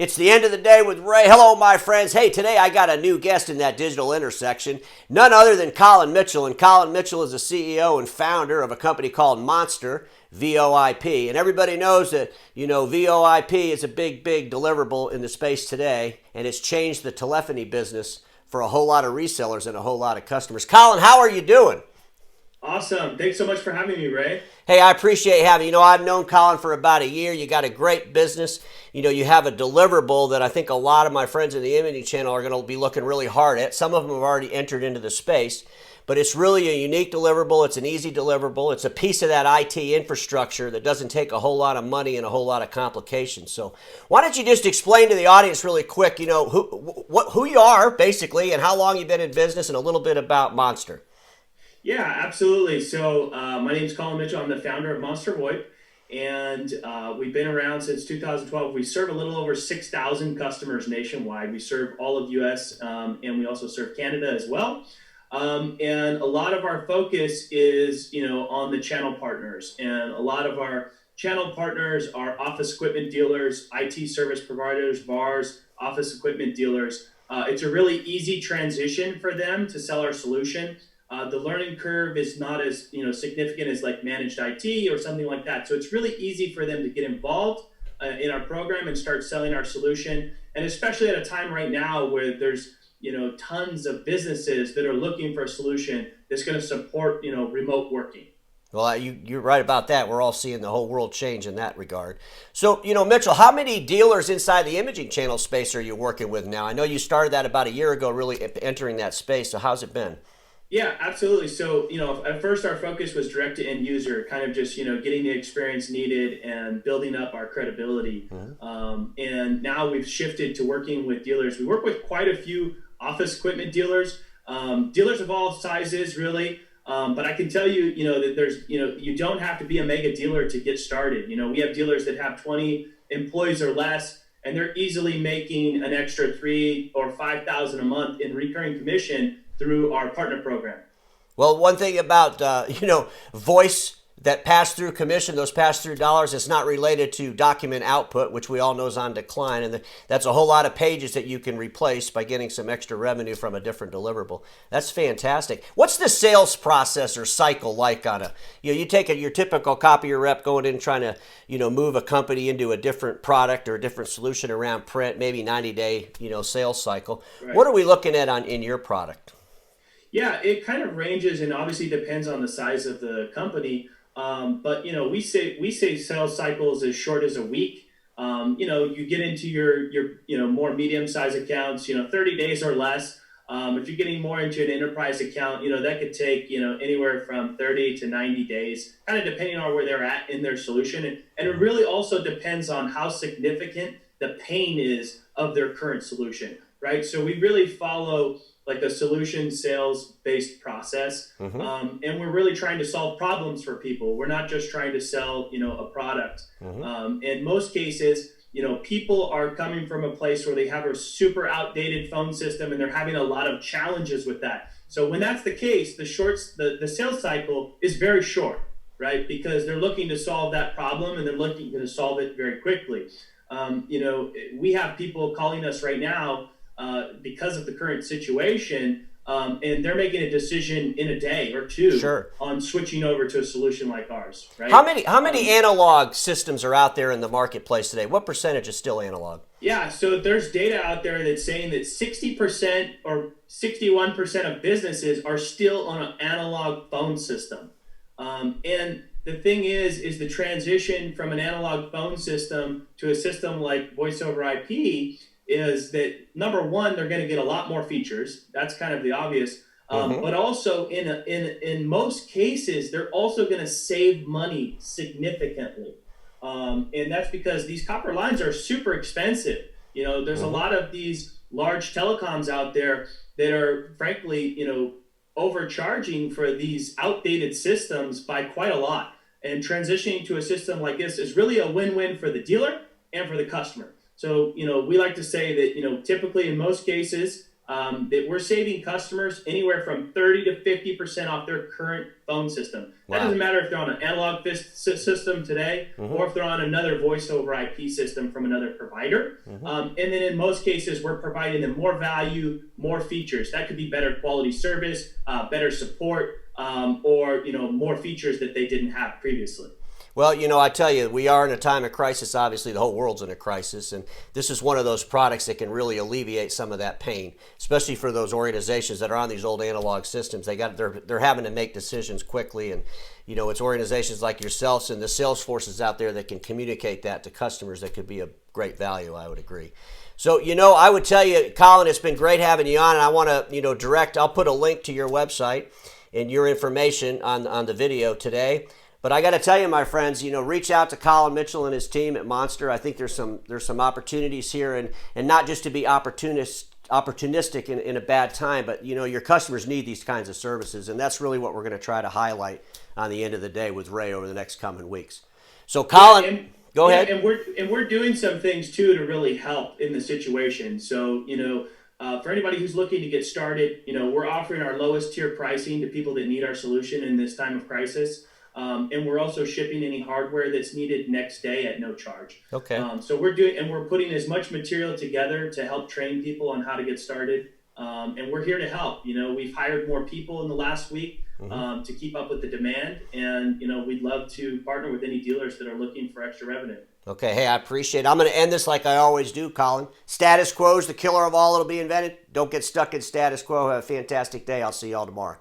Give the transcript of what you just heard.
It's the end of the day with Ray. Hello, my friends. Hey, today I got a new guest in that digital intersection. None other than Collin Mitchell. And Collin Mitchell is the CEO and founder of a company called Monster, VoIP. And everybody knows that, VoIP is a big deliverable in the space today. And it's changed the telephony business for a whole lot of resellers and a whole lot of customers. Collin, how are you doing? Awesome. Thanks so much for having me, Ray. Hey, I appreciate having you. I've known Collin for about a year. You got a great business. You have a deliverable that I think a lot of my friends in the imaging channel are going to be looking really hard at. Some of them have already entered into the space, but it's really a unique deliverable. It's an easy deliverable. It's a piece of that IT infrastructure that doesn't take a whole lot of money and a whole lot of complications. So why don't you just explain to the audience really quick, who you are basically and how long you've been in business and a little bit about Monster. Yeah, absolutely. So my name is Collin Mitchell. I'm the founder of Monster VoIP, and we've been around since 2012. We serve a little over 6,000 customers nationwide. We serve all of U.S. And we also serve Canada as well. And a lot of our focus is, on the channel partners. And a lot of our channel partners are office equipment dealers, IT service providers, VARs, office equipment dealers. It's a really easy transition for them to sell our solution. The learning curve is not as significant as like managed IT or something like that. So it's really easy for them to get involved in our program and start selling our solution. And especially at a time right now where there's tons of businesses that are looking for a solution that's going to support remote working. Well, you're right about that. We're all seeing the whole world change in that regard. So, Mitchell, how many dealers inside the imaging channel space are you working with now? I know you started that about a year ago, really entering that space. So how's it been? Yeah, absolutely. So, at first our focus was direct to end user, kind of just, getting the experience needed and building up our credibility. And now we've shifted to working with dealers. We work with quite a few office equipment dealers, dealers of all sizes, really. But I can tell you, that there's, you don't have to be a mega dealer to get started. We have dealers that have 20 employees or less, and they're easily making an extra $3,000 or $5,000 a month in recurring commission through our partner program. Well, one thing about, voice, that pass-through commission, those pass-through dollars, it's not related to document output, which we all know is on decline. And that's a whole lot of pages that you can replace by getting some extra revenue from a different deliverable. That's fantastic. What's the sales process or cycle like on you take your typical copier rep going in trying to, move a company into a different product or a different solution around print, maybe 90-day, sales cycle. Right. What are we looking at in your product? Yeah, it kind of ranges and obviously depends on the size of the company. But we say sales cycles as short as a week. You get into your more medium-sized accounts, 30 days or less. If you're getting more into an enterprise account, that could take anywhere from 30 to 90 days, kind of depending on where they're at in their solution. And it really also depends on how significant the pain is of their current solution, right? So we really follow like a solution sales based process. And we're really trying to solve problems for people. We're not just trying to sell, a product. In most cases, people are coming from a place where they have a super outdated phone system and they're having a lot of challenges with that. So when that's the case, the sales cycle is very short, right? Because they're looking to solve that problem and they're looking to solve it very quickly. We have people calling us right now because of the current situation, and they're making a decision in a day or two. Sure. On switching over to a solution like ours, right? How many analog systems are out there in the marketplace today? What percentage is still analog? Yeah, so there's data out there that's saying that 60% or 61% of businesses are still on an analog phone system. And the thing is the transition from an analog phone system to a system like voice over IP is that number one, they're going to get a lot more features. That's kind of the obvious. But also in most cases, they're also going to save money significantly. And that's because these copper lines are super expensive. There's a lot of these large telecoms out there that are frankly, overcharging for these outdated systems by quite a lot. And transitioning to a system like this is really a win-win for the dealer and for the customer. So, we like to say that, typically in most cases, that we're saving customers anywhere from 30 to 50% off their current phone system. That Wow. doesn't matter if they're on an analog system today or if they're on another voice over IP system from another provider. And then in most cases, we're providing them more value, more features. That could be better quality service, better support, or more features that they didn't have previously. Well, I tell you, we are in a time of crisis. Obviously, the whole world's in a crisis, and this is one of those products that can really alleviate some of that pain, especially for those organizations that are on these old analog systems. They're having to make decisions quickly, and it's organizations like yourselves and the sales forces out there that can communicate that to customers that could be of great value. I would agree. So, I would tell you, Collin, it's been great having you on, and I want to, I'll put a link to your website and your information on the video today. But I got to tell you, my friends, reach out to Collin Mitchell and his team at Monster. I think there's some opportunities here, and not just to be opportunistic in a bad time, but your customers need these kinds of services, and that's really what we're going to try to highlight on the end of the day with Ray over the next coming weeks. So, Collin, go ahead. And we're doing some things too to really help in the situation. So for anybody who's looking to get started, we're offering our lowest tier pricing to people that need our solution in this time of crisis. And we're also shipping any hardware that's needed next day at no charge. Okay. So we're putting as much material together to help train people on how to get started. And we're here to help. We've hired more people in the last week to keep up with the demand. And, we'd love to partner with any dealers that are looking for extra revenue. Okay. Hey, I appreciate it. I'm going to end this like I always do, Collin. Status quo is the killer of all that'll be invented. Don't get stuck in status quo. Have a fantastic day. I'll see you all tomorrow.